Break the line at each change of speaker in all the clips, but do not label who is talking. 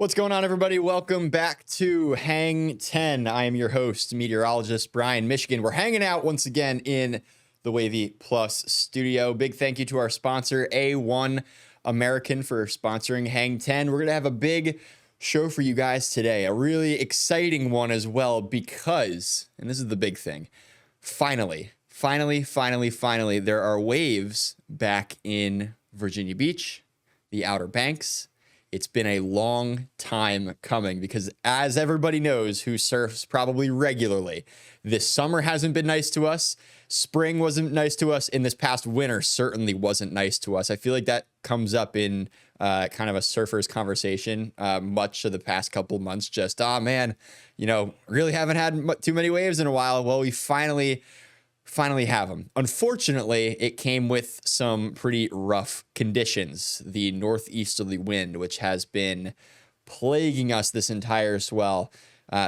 What's going on, everybody? Welcome back to Hang 10. I am your host, meteorologist Brian Michigan. We're hanging out once again in the WAVY Plus studio. Big thank you to our sponsor, A1 American, for sponsoring Hang 10. We're going to have a big show for you guys today, a really exciting one as well, because, and this is the big thing, finally, there are waves back in Virginia Beach, the Outer Banks. It's been a long time coming because, as everybody knows who surfs probably regularly, this summer hasn't been nice to us. Spring wasn't nice to us. And this past winter certainly wasn't nice to us. I feel like that comes up in kind of a surfer's conversation much of the past couple months. Just, man, really haven't had too many waves in a while. Well, we finally have them. Unfortunately, it came with some pretty rough conditions. The northeasterly wind, which has been plaguing us this entire swell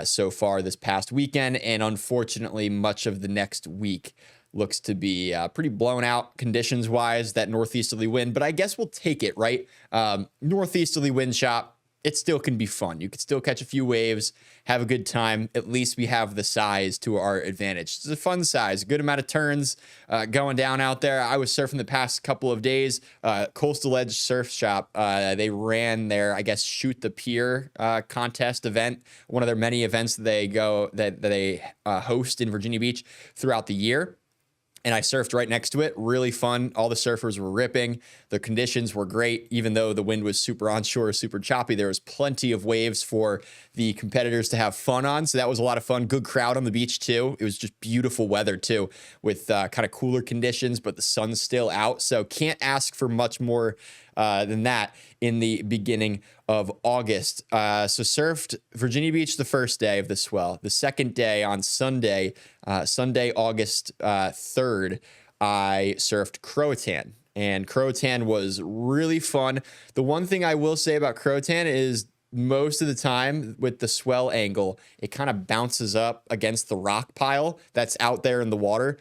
so far this past weekend, and unfortunately, much of the next week looks to be pretty blown out conditions-wise, that northeasterly wind. But I guess we'll take it, right? Northeasterly wind chop. It still can be fun. You can still catch a few waves, have a good time. At least we have the size to our advantage. It's a fun size, good amount of turns going down out there. I was surfing the past couple of days. Coastal Edge Surf Shop, they ran their, I guess, Shoot the Pier contest event, one of their many events that they host in Virginia Beach throughout the year. And I surfed right next to it. Really fun. All the surfers were ripping. The conditions were great. Even though the wind was super onshore, super choppy, there was plenty of waves for the competitors to have fun on. So that was a lot of fun. Good crowd on the beach, too. It was just beautiful weather, too, with kind of cooler conditions, but the sun's still out. So can't ask for much more than that in the beginning of August. So surfed Virginia Beach the first day of the swell. The second day on Sunday, August 3rd, I surfed Croatan. And Croatan was really fun. The one thing I will say about Croatan is most of the time with the swell angle, it kind of bounces up against the rock pile that's out there in the water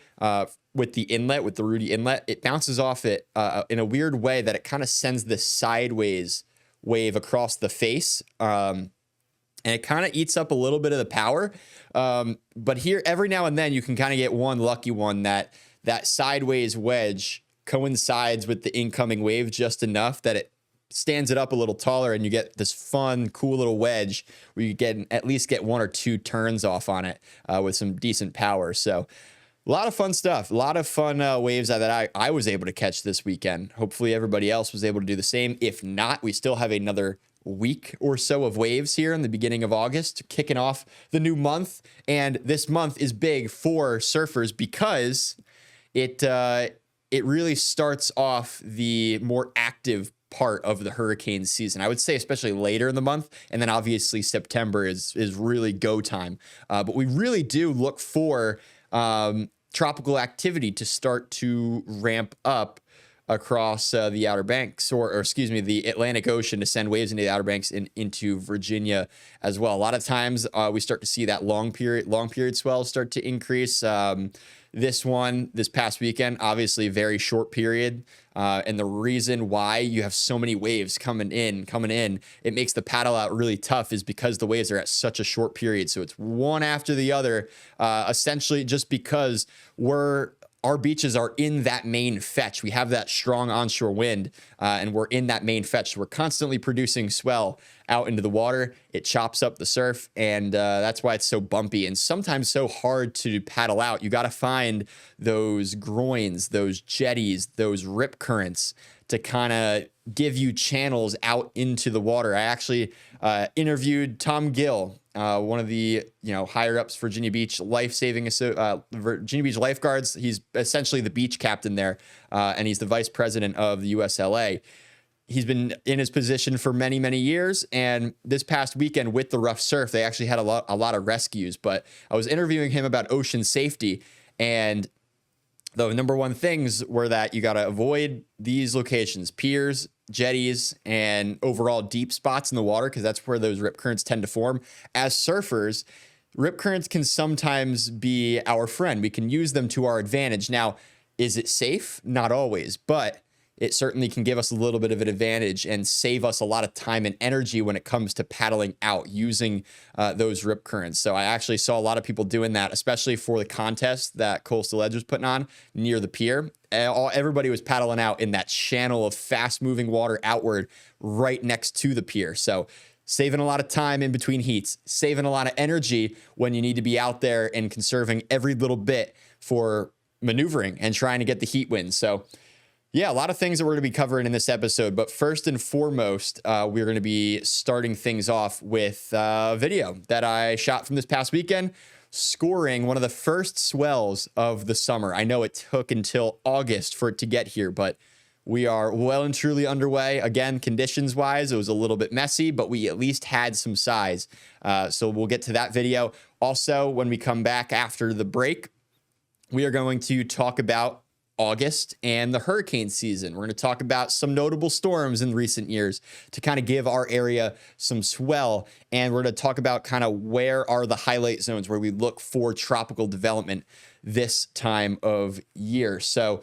with the inlet, with the Rudy inlet. It bounces off it in a weird way that it kind of sends this sideways wave across the face. And it kind of eats up a little bit of the power. But here, every now and then, you can kind of get one lucky one that sideways wedge coincides with the incoming wave just enough that it stands it up a little taller, and you get this fun, cool little wedge where you at least get one or two turns off on it with some decent power. So a lot of fun stuff, a lot of fun waves that I was able to catch this weekend. Hopefully everybody else was able to do the same. If not, we still have another week or so of waves here in the beginning of August, kicking off the new month. And this month is big for surfers because it really starts off the more active part of the hurricane season. I would say especially later in the month, and then obviously September is really go time. But we really do look for tropical activity to start to ramp up across the Outer Banks, or excuse me, the Atlantic Ocean, to send waves into the Outer Banks and into Virginia as well. A lot of times we start to see that long period swells start to increase. This past weekend, obviously very short period. And the reason why you have so many waves coming in, it makes the paddle out really tough, is because the waves are at such a short period. So it's one after the other, essentially just because our beaches are in that main fetch. We have that strong onshore wind, and we're in that main fetch. So we're constantly producing swell out into the water. It chops up the surf, and that's why it's so bumpy and sometimes so hard to paddle out. You got to find those groins, those jetties, those rip currents to kind of give you channels out into the water. I actually interviewed Tom Gill, one of the higher ups Virginia Beach Virginia Beach lifeguards. He's essentially the beach captain there, and he's the vice president of the USLA. He's been in his position for many, many years. And this past weekend with the rough surf, they actually had a lot of rescues. But I was interviewing him about ocean safety, and the number one things were that you got to avoid these locations: piers, jetties, and overall deep spots in the water, because that's where those rip currents tend to form. As surfers, rip currents can sometimes be our friend. We can use them to our advantage. Now, is it safe? Not always, but it certainly can give us a little bit of an advantage and save us a lot of time and energy when it comes to paddling out using those rip currents. So I actually saw a lot of people doing that, especially for the contest that Coastal Edge was putting on near the pier. Everybody was paddling out in that channel of fast moving water outward right next to the pier. So saving a lot of time in between heats, saving a lot of energy when you need to be out there and conserving every little bit for maneuvering and trying to get the heat win. So yeah, a lot of things that we're going to be covering in this episode. But first and foremost, we're going to be starting things off with a video that I shot from this past weekend, scoring one of the first swells of the summer. I know it took until August for it to get here, but we are well and truly underway. Again, conditions-wise, it was a little bit messy, but we at least had some size. So we'll get to that video. Also, when we come back after the break, we are going to talk about August and the hurricane season. We're going to talk about some notable storms in recent years to kind of give our area some swell. And we're going to talk about kind of where are the highlight zones where we look for tropical development this time of year. So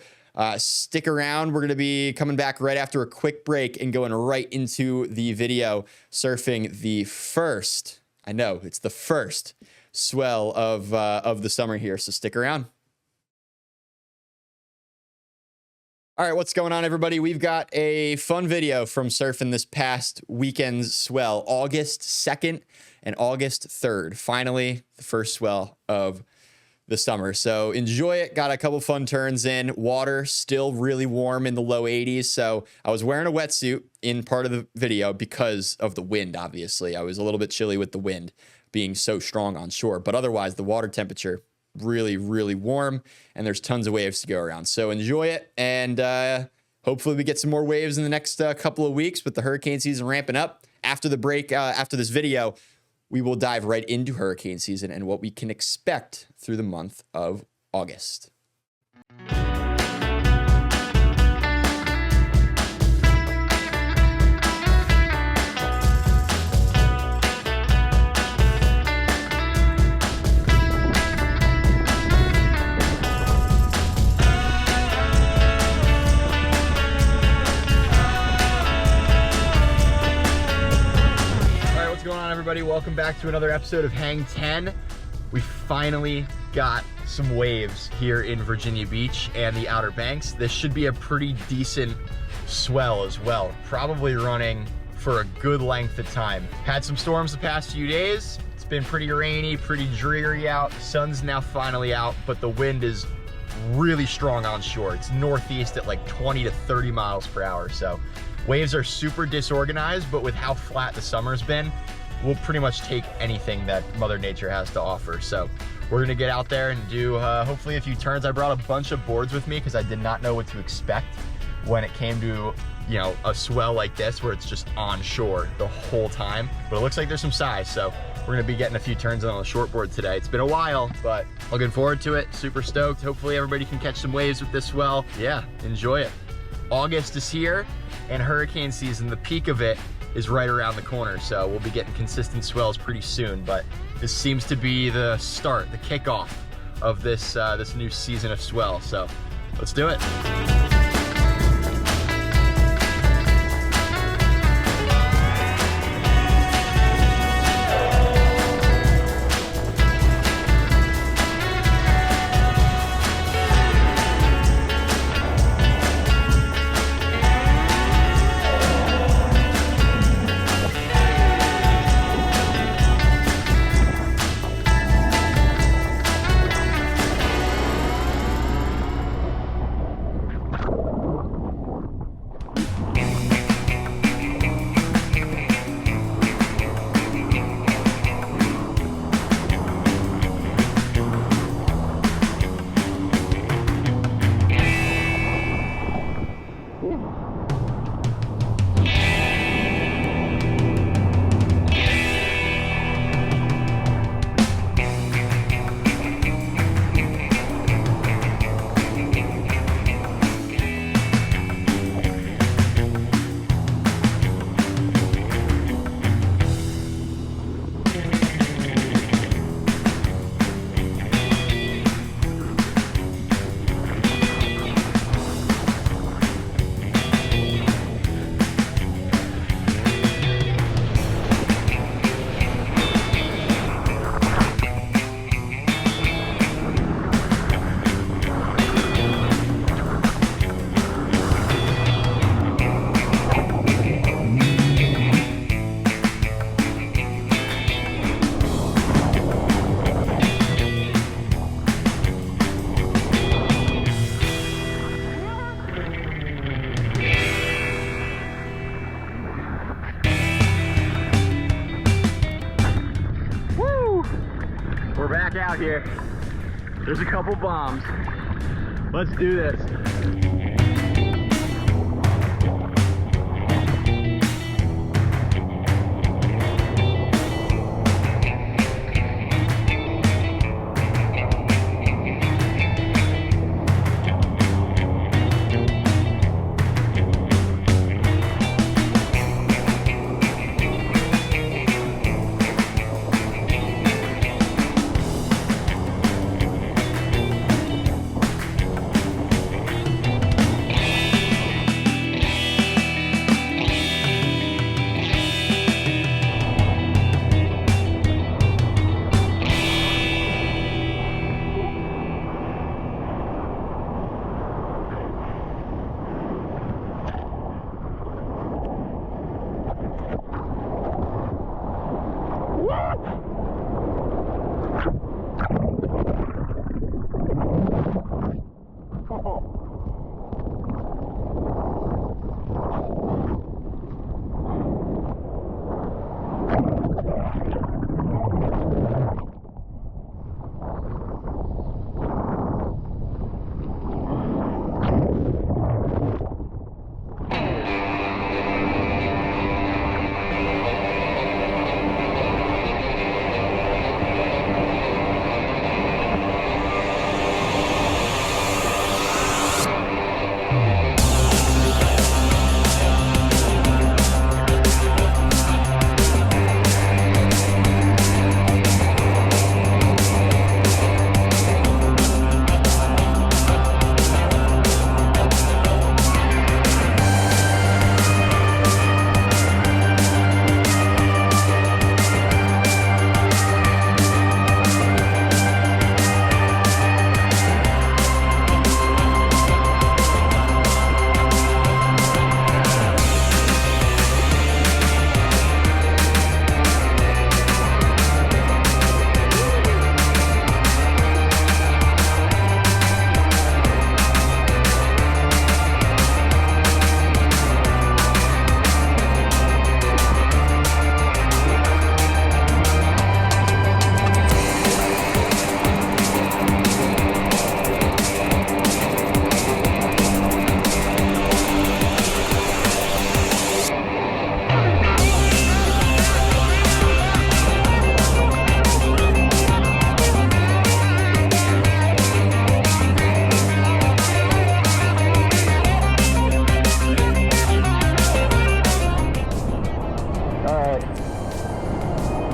stick around. We're going to be coming back right after a quick break and going right into the video, surfing the first, I know it's the first swell of the summer here. So stick around. All right, what's going on, everybody? We've got a fun video from surfing this past weekend's swell, August 2nd and August 3rd. Finally, the first swell of the summer. So enjoy it. Got a couple fun turns in. Water still really warm in the low 80s. So I was wearing a wetsuit in part of the video because of the wind, obviously. I was a little bit chilly with the wind being so strong on shore. But otherwise, the water temperature really, really warm, and there's tons of waves to go around. So enjoy it, and hopefully we get some more waves in the next couple of weeks with the hurricane season ramping up. After the break, after this video, we will dive right into hurricane season and what we can expect through the month of August. Everybody, welcome back to another episode of Hang 10. We finally got some waves here in Virginia Beach and the Outer Banks. This should be a pretty decent swell as well, probably running for a good length of time. Had some storms the past few days. It's been pretty rainy, pretty dreary out. The sun's now finally out, but the wind is really strong on shore. It's northeast at like 20 to 30 miles per hour. So waves are super disorganized, but with how flat the summer's been, we'll pretty much take anything that Mother Nature has to offer. So we're gonna get out there and do hopefully a few turns. I brought a bunch of boards with me because I did not know what to expect when it came to, you know, a swell like this where it's just on shore the whole time. But it looks like there's some size, so we're gonna be getting a few turns on the shortboard today. It's been a while, but looking forward to it. Super stoked. Hopefully everybody can catch some waves with this swell. Yeah, enjoy it. August is here, and hurricane season, the peak of it, is right around the corner, so we'll be getting consistent swells pretty soon. But this seems to be the start, the kickoff of this this new season of swell. So let's do it. out here. There's a couple bombs. Let's do this.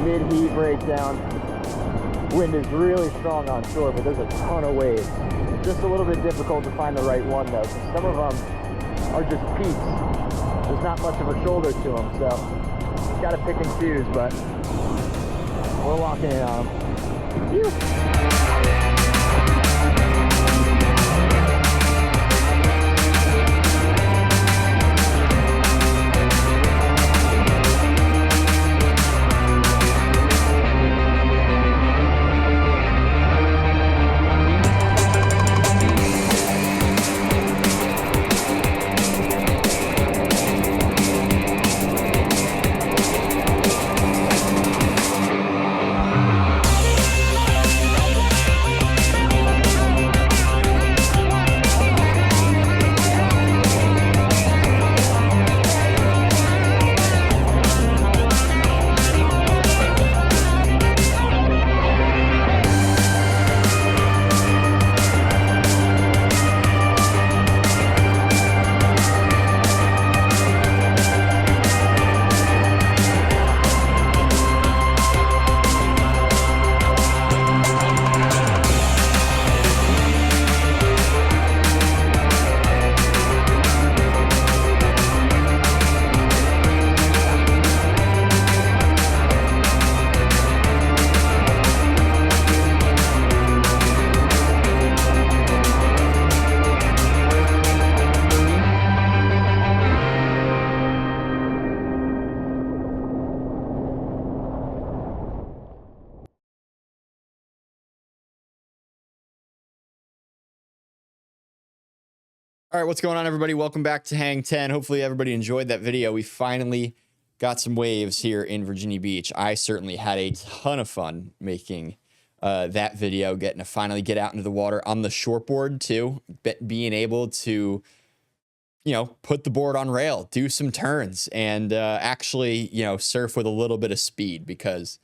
Mid-heat breakdown. Wind is really strong on shore, but there's a ton of waves. It's just a little bit difficult to find the right one though, because some of them are just peaks. There's not much of a shoulder to them, so you gotta pick and choose, but we're locking in on them. All right, what's going on, everybody? Welcome back to Hang 10. Hopefully everybody enjoyed that video. We finally got some waves here in Virginia Beach. I certainly had a ton of fun making that video, getting to finally get out into the water on the shortboard too, being able to, put the board on rail, do some turns, and actually, surf with a little bit of speed, because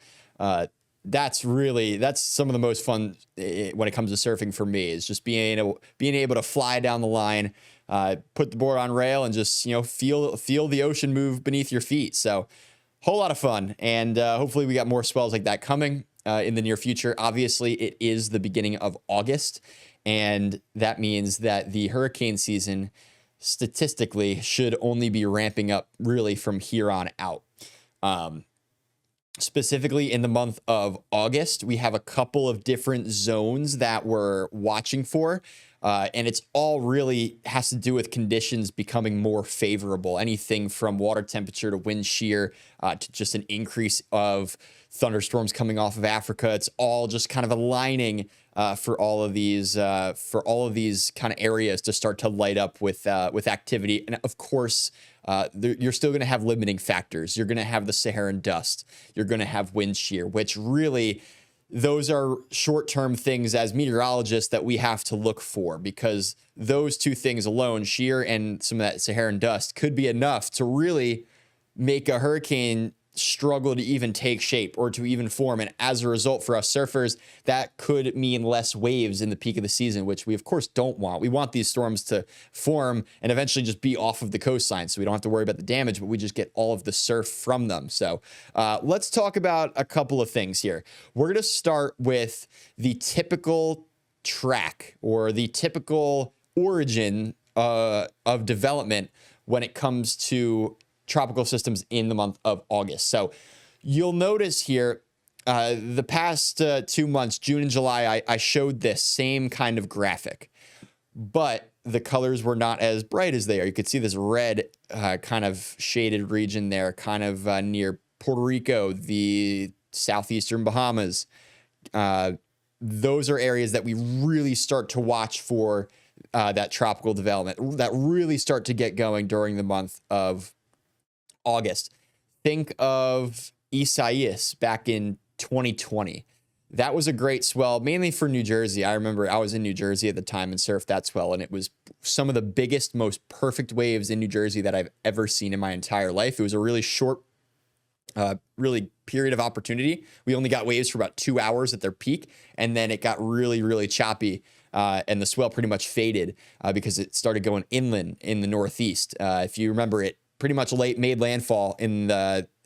that's some of the most fun when it comes to surfing for me, is just being able to fly down the line, put the board on rail, and just feel the ocean move beneath your feet. So whole lot of fun, and hopefully we got more swells like that coming in the near future. Obviously, it is the beginning of August, and that means that the hurricane season statistically should only be ramping up really from here on out. Specifically in the month of August, we have a couple of different zones that we're watching for. And it's all really has to do with conditions becoming more favorable. Anything from water temperature to wind shear to just an increase of thunderstorms coming off of Africa. It's all just kind of aligning for all of these kind of areas to start to light up with activity. And of course, you're still going to have limiting factors. You're going to have the Saharan dust. You're going to have wind shear, which really, those are short-term things as meteorologists that we have to look for, because those two things alone, shear and some of that Saharan dust, could be enough to really make a hurricane struggle to even take shape or to even form. And as a result, for us surfers, that could mean less waves in the peak of the season, which we of course don't want. We want these storms to form and eventually just be off of the coastline, so we don't have to worry about the damage, but we just get all of the surf from them. So let's talk about a couple of things here. We're going to start with the typical track, or the typical origin of development when it comes to tropical systems in the month of August. So you'll notice here, the past 2 months, June and July, I showed this same kind of graphic, but the colors were not as bright as they are. You could see this red kind of shaded region there, kind of near Puerto Rico, the southeastern Bahamas. Those are areas that we really start to watch for that tropical development, that really start to get going during the month of August. Think of Isaias back in 2020. That was a great swell, mainly for New Jersey. I remember I was in New Jersey at the time and surfed that swell, and it was some of the biggest, most perfect waves in New Jersey that I've ever seen in my entire life. It was a really short, really period of opportunity. We only got waves for about 2 hours at their peak, and then it got really, really choppy. And the swell pretty much faded because it started going inland in the Northeast. If you remember, it pretty much made landfall in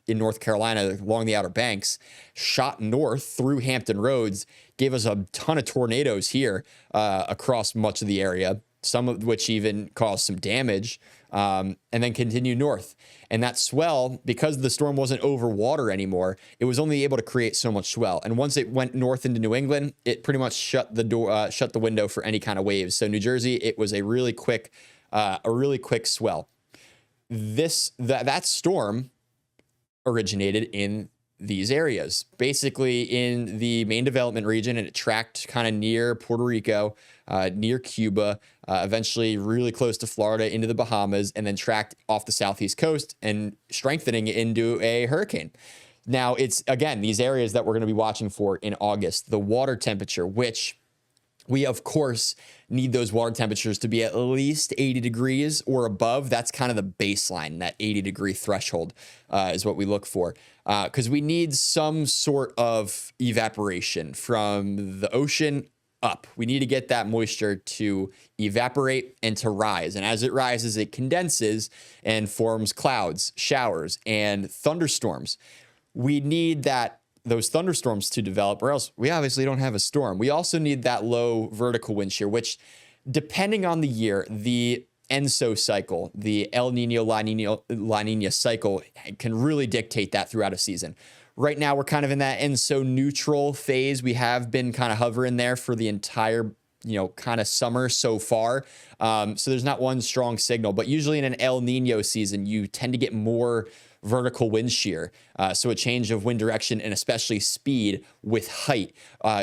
North Carolina along the Outer Banks, shot north through Hampton Roads, gave us a ton of tornadoes here across much of the area, some of which even caused some damage, and then continued north. And that swell, because the storm wasn't over water anymore, it was only able to create so much swell. And once it went north into New England, it pretty much shut the window for any kind of waves. So New Jersey, it was a really quick swell. That storm originated in these areas, basically in the main development region, and it tracked kind of near Puerto Rico, near Cuba, eventually really close to Florida, into the Bahamas, and then tracked off the southeast coast and strengthening into a hurricane. Now, it's, again, these areas that we're going to be watching for in August. The water temperature, which we, of course, need those water temperatures to be at least 80 degrees or above. That's kind of the baseline. That 80-degree threshold is what we look for, because we need some sort of evaporation from the ocean up. We need to get that moisture to evaporate and to rise. And as it rises, it condenses and forms clouds, showers, and thunderstorms. We need those thunderstorms to develop, or else we obviously don't have a storm. We also need that low vertical wind shear, which, depending on the year, the ENSO cycle, the El Nino La Nina cycle, can really dictate that throughout a season. Right now, we're kind of in that ENSO neutral phase. We have been kind of hovering there for the entire, kind of summer so far. So there's not one strong signal, but usually in an El Nino season, you tend to get more vertical wind shear. So a change of wind direction and especially speed with height.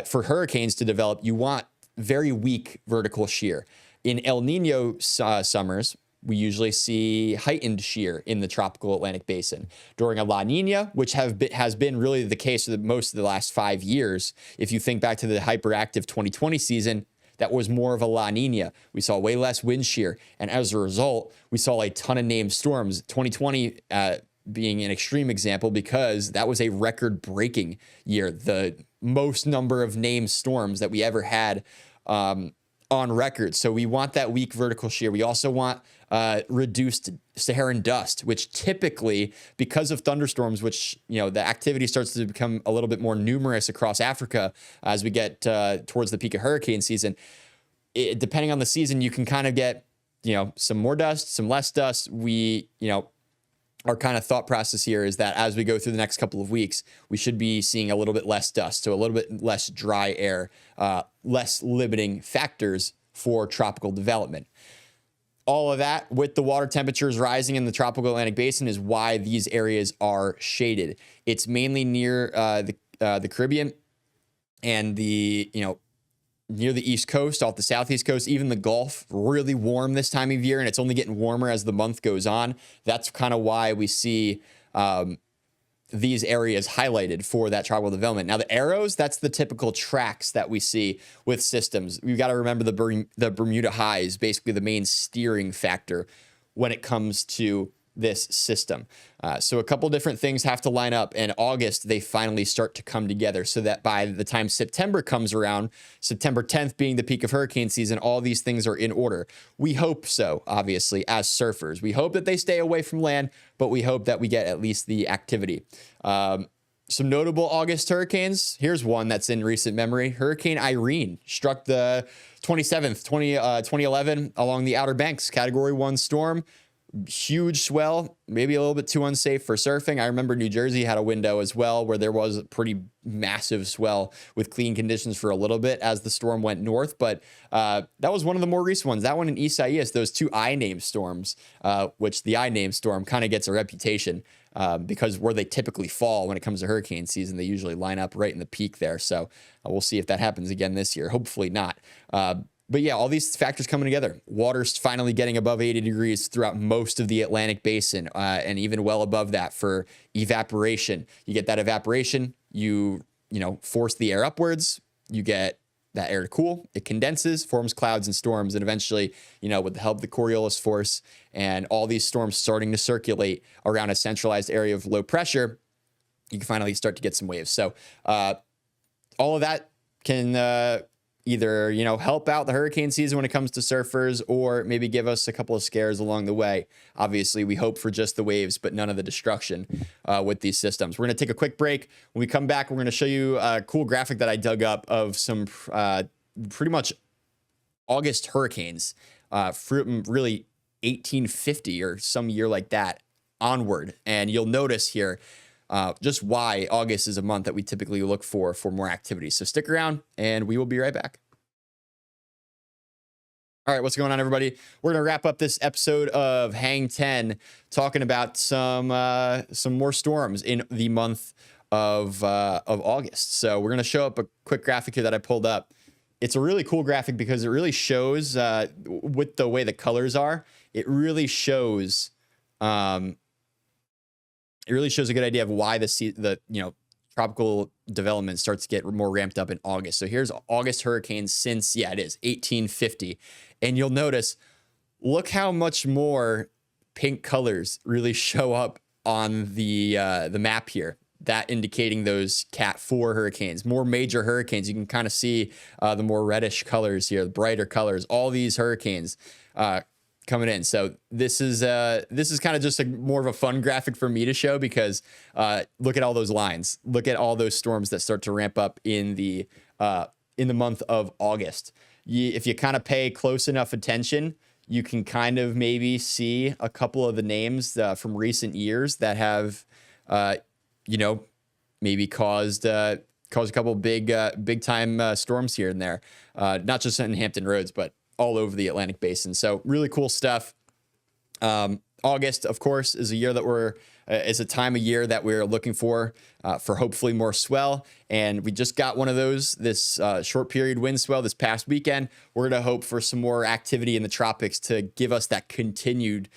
For hurricanes to develop, you want very weak vertical shear. In El Nino summers, we usually see heightened shear in the tropical Atlantic basin. During a La Nina, which has been really the case for most of the last 5 years, if you think back to the hyperactive 2020 season, that was more of a La Nina. We saw way less wind shear. And as a result, we saw a ton of named storms. 2020 being an extreme example because that was a record-breaking year. The most number of named storms that we ever had on record. So we want that weak vertical shear. We also want reduced Saharan dust, which typically, because of thunderstorms, which, the activity starts to become a little bit more numerous across Africa as we get towards the peak of hurricane season. Depending on the season, you can kind of get, some more dust, some less dust. Our kind of thought process here is that as we go through the next couple of weeks, we should be seeing a little bit less dust, so a little bit less dry air, less limiting factors for tropical development. All of that with the water temperatures rising in the tropical Atlantic basin is why these areas are shaded. It's mainly near the Caribbean and near the East Coast, off the Southeast coast, even the Gulf, really warm this time of year, and it's only getting warmer as the month goes on. That's kind of why we see these areas highlighted for that tropical development. Now, the arrows, that's the typical tracks that we see with systems. We've got to remember the Bermuda High is basically the main steering factor when it comes to this system. So a couple different things have to line up. In August, they finally start to come together so that by the time September comes around, September 10th being the peak of hurricane season, all these things are in order. We hope so, obviously, as surfers. We hope that they stay away from land, but we hope that we get at least the activity. Some notable August hurricanes. Here's one that's in recent memory. Hurricane Irene struck the 27th, 2011 along the Outer Banks, Category 1 storm. Huge swell, maybe a little bit too unsafe for surfing. I remember New Jersey had a window as well where there was a pretty massive swell with clean conditions for a little bit as the storm went north. But that was one of the more recent ones. That one in Isaias, those two I-named storms, which the I-named storm kind of gets a reputation because where they typically fall when it comes to hurricane season, they usually line up right in the peak there. So we'll see if that happens again this year. Hopefully not. But yeah, all these factors coming together. Water's finally getting above 80 degrees throughout most of the Atlantic basin, and even well above that for evaporation. You get that evaporation, you force the air upwards, you get that air to cool, it condenses, forms clouds and storms, and eventually, with the help of the Coriolis force and all these storms starting to circulate around a centralized area of low pressure, you can finally start to get some waves. So all of that can either, help out the hurricane season when it comes to surfers or maybe give us a couple of scares along the way. Obviously, we hope for just the waves, but none of the destruction with these systems. We're going to take a quick break. When we come back, we're going to show you a cool graphic that I dug up of some pretty much August hurricanes from really 1850 or some year like that onward. And you'll notice here just why August is a month that we typically look for more activity. So stick around and we will be right back. All right, what's going on, everybody? We're going to wrap up this episode of Hang 10 talking about some more storms in the month of August. So we're going to show up a quick graphic here that I pulled up. It's a really cool graphic because it really shows with the way the colors are, it really shows a good idea of why the tropical development starts to get more ramped up in August. So here's August hurricanes since, it is 1850. And you'll notice, look how much more pink colors really show up on the map here. That indicating those Cat 4 hurricanes, more major hurricanes. You can kind of see the more reddish colors here, the brighter colors, all these hurricanes coming in. So this is kind of just more of a fun graphic for me to show because look at all those lines. Look at all those storms that start to ramp up in the month of August. If you kind of pay close enough attention, you can kind of maybe see a couple of the names from recent years that have, maybe caused a couple big time storms here and there, not just in Hampton Roads, but all over the Atlantic basin. So really cool stuff. August, of course, is a year that is a time of year that we're looking for hopefully more swell. And we just got one of those, this short period wind swell this past weekend. We're going to hope for some more activity in the tropics to give us that continued,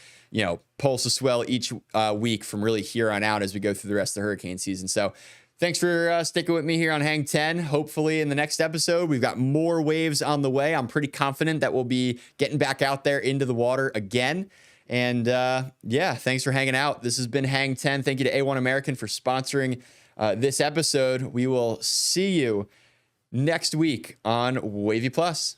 pulse of swell each week from really here on out as we go through the rest of the hurricane season. So thanks for sticking with me here on Hang 10. Hopefully in the next episode, we've got more waves on the way. I'm pretty confident that we'll be getting back out there into the water again. And thanks for hanging out. This has been Hang 10. Thank you to A1 American for sponsoring this episode. We will see you next week on WAVY Plus.